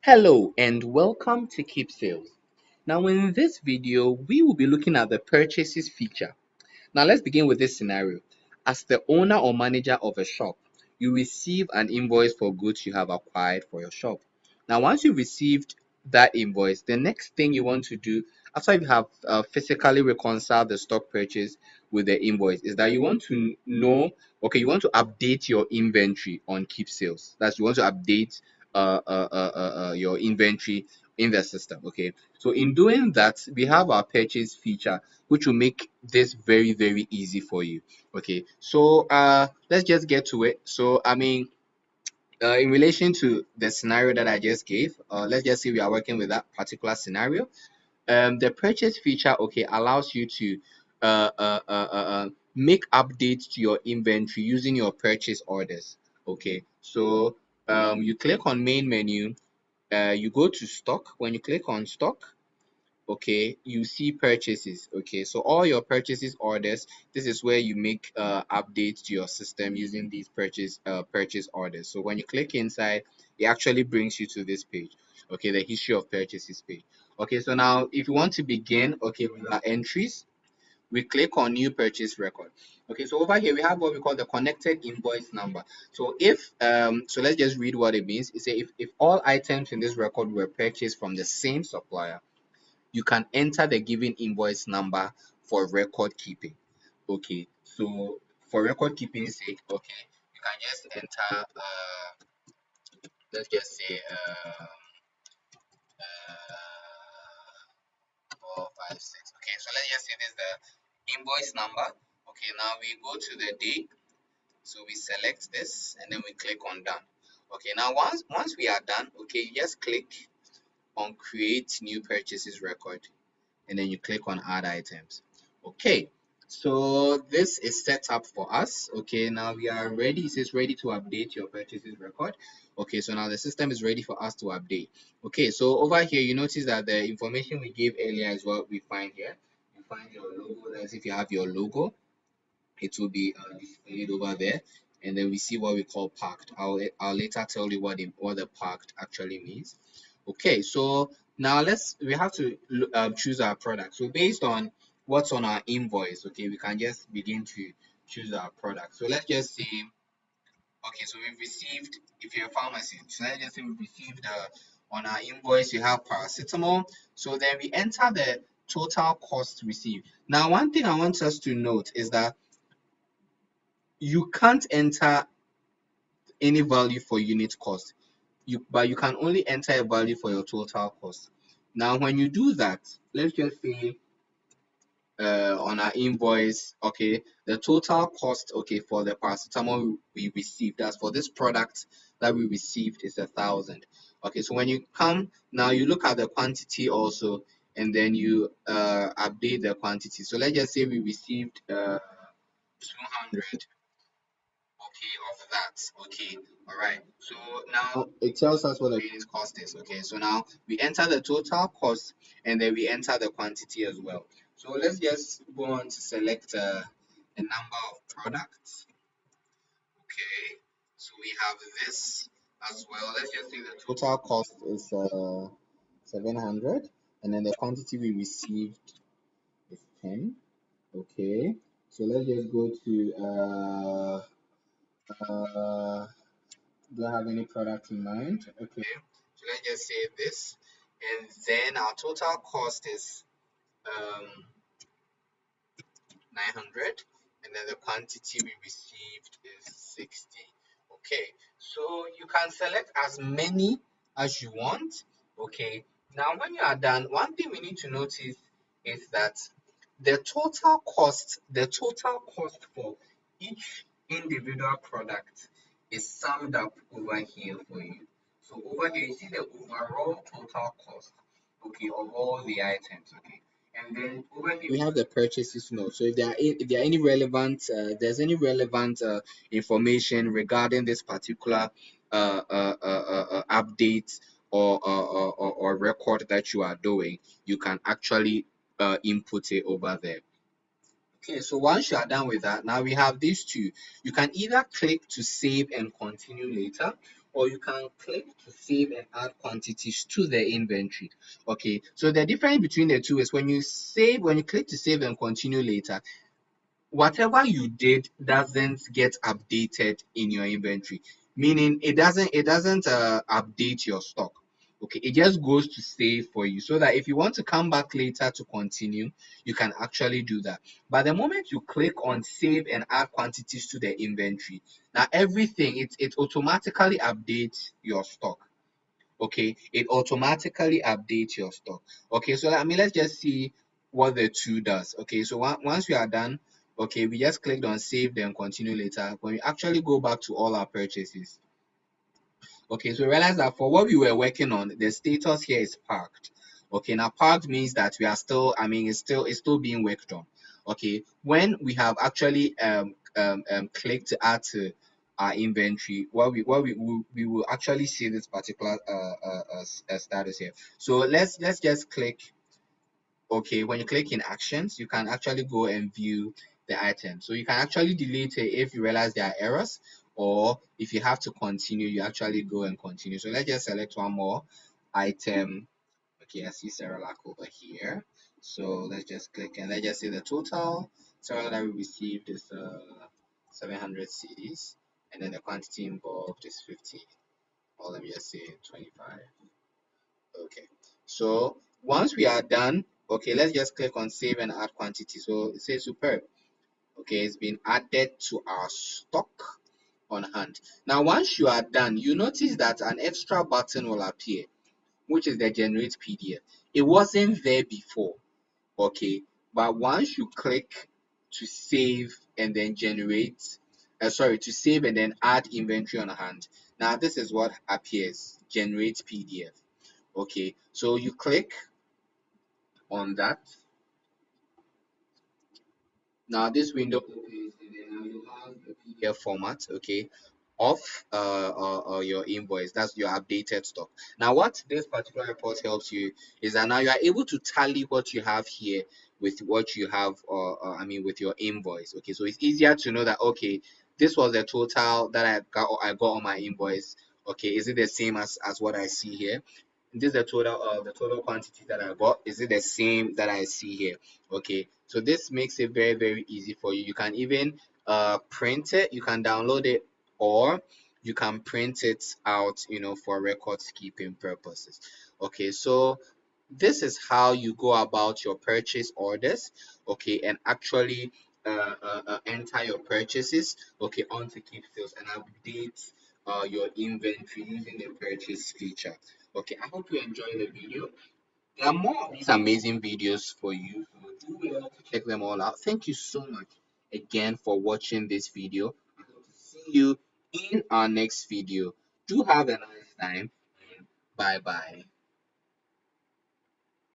Hello and welcome to Keepsales. Now in this video, we will be looking at the purchases feature. Now let's begin with this scenario. As the owner or manager of a shop, you receive an invoice for goods you have acquired for your shop. Now once you've received that invoice, the next thing you want to do after you have physically reconciled the stock purchase with the invoice is that you want to know, okay, you want to update your inventory on Keep Sales. That's you want to update your inventory in the system. Okay, so in doing that, we have our purchase feature which will make this very easy for you. Okay, so let's just get to it. So in relation to the scenario that I just gave, let's just say we are working with that particular scenario. The purchase feature, okay, allows you to make updates to your inventory using your purchase orders. Okay, so you click on main menu, you go to stock. When you click on stock, okay, you see purchases. Okay, so all your purchases orders, this is where you make updates to your system using these purchase orders. So when you click inside, it actually brings you to this page. Okay, the history of purchases page. Okay, so now if you want to begin, okay, with our entries, we click on new purchase record. Okay, so over here we have what we call the connected invoice number. So if so let's just read what it means. It says if all items in this record were purchased from the same supplier, you can enter the given invoice number for record keeping. Okay, so for record keeping sake, okay, you can just enter let's just say 456. Okay, so let's just say this is the invoice number. Okay, now we go to the date, so we select this and then we click on done. Okay, now once we are done, okay, you just click on create new purchases record and then you click on add items. Okay, so this is set up for us. Okay, now we are ready. It says ready to update your purchases record. Okay, so now the system is ready for us to update. Okay, so over here you notice that the information we gave earlier is what we find here. You find your logo. That's if you have your logo, it will be displayed over there. And then we see what we call parked. I'll later tell you what the parked actually means. Okay, so now we have to choose our product. So based on what's on our invoice, okay, we can just begin to choose our product. So let's just say, okay, so we've received, if you're a pharmacy, so let's just say we've received on our invoice, you have paracetamol. So then we enter the total cost received. Now, one thing I want us to note is that you can't enter any value for unit cost. But you can only enter a value for your total cost. Now, when you do that, let's just say on our invoice, okay, the total cost, okay, for the paracetamol we received, that's for this product that we received is 1,000. Okay, so when you come now, you look at the quantity also, and then you update the quantity. So let's just say we received 200. Okay, of that. Okay, all right. So now it tells us what the unit cost is. Okay, so now we enter the total cost and then we enter the quantity as well. So let's just go on to select a number of products. Okay, so we have this as well. Let's just say the total cost is 700 and then the quantity we received is 10. Okay, so let's just go to uh, do I have any product in mind? Okay, so let's just say this, and then our total cost is um 900, and then the quantity we received is 60. Okay, so you can select as many as you want. Okay, now when you are done, one thing we need to notice is that the total cost for each individual product is summed up over here for you. So over here you see the overall total cost, okay, of all the items, okay. And then over here we have the purchases note. So if there are any relevant there's any relevant information regarding this particular update or record that you are doing, you can actually input it over there. Okay, so once you are done with that, now we have these two. You can either click to save and continue later, or you can click to save and add quantities to the inventory. Okay, so the difference between the two is when you click to save and continue later, whatever you did doesn't get updated in your inventory, meaning it doesn't update your stock. Okay, it just goes to save for you so that if you want to come back later to continue, you can actually do that. But the moment you click on save and add quantities to the inventory, now everything it automatically updates your stock. Okay, it automatically updates your stock. Okay, so let's just see what the two does. Okay, so once we are done, okay, we just clicked on save then continue later. When we actually go back to all our purchases, okay, so realize that for what we were working on, the status here is parked. Okay, now parked means that we are still, it's still being worked on. Okay, when we have actually clicked to add to our inventory, we will actually see this particular status here. So let's just click. Okay, when you click in actions, you can actually go and view the item. So you can actually delete it if you realize there are errors, or if you have to continue, you actually go and continue. So let's just select one more item. Okay, I see Cerelac over here. So let's just click and let's just say the total Cerelac that we received is 700 CDs, and then the quantity involved is 50. Or let me just say 25. Okay, so once we are done, okay, let's just click on save and add quantity. So it says superb. Okay, it's been added to our stock on hand. Now, once you are done, you notice that an extra button will appear, which is the generate PDF. It wasn't there before, okay, but once you click to save and then to save and then add inventory on hand. Now, this is what appears, generate PDF. Okay, so you click on that. Now this window opens and then now you have the PDF format, okay, of your invoice. That's your updated stock. Now what this particular report helps you is that now you are able to tally what you have here with what you have, with your invoice. Okay, so it's easier to know that okay, this was the total that I got on my invoice. Okay, is it the same as what I see here? This is the total quantity that I bought. Is it the same that I see here? Okay, so this makes it very, very easy for you. You can even print it, you can download it, or you can print it out, for records keeping purposes. Okay, so this is how you go about your purchase orders, okay, and actually enter your purchases, okay, onto Keep Sales and update your inventory using the purchase feature. Okay, I hope you enjoy the video. There are more of these amazing videos for you, so do well to check them all out. Thank you so much again for watching this video. I hope to see you in our next video. Do have a nice time. Bye bye.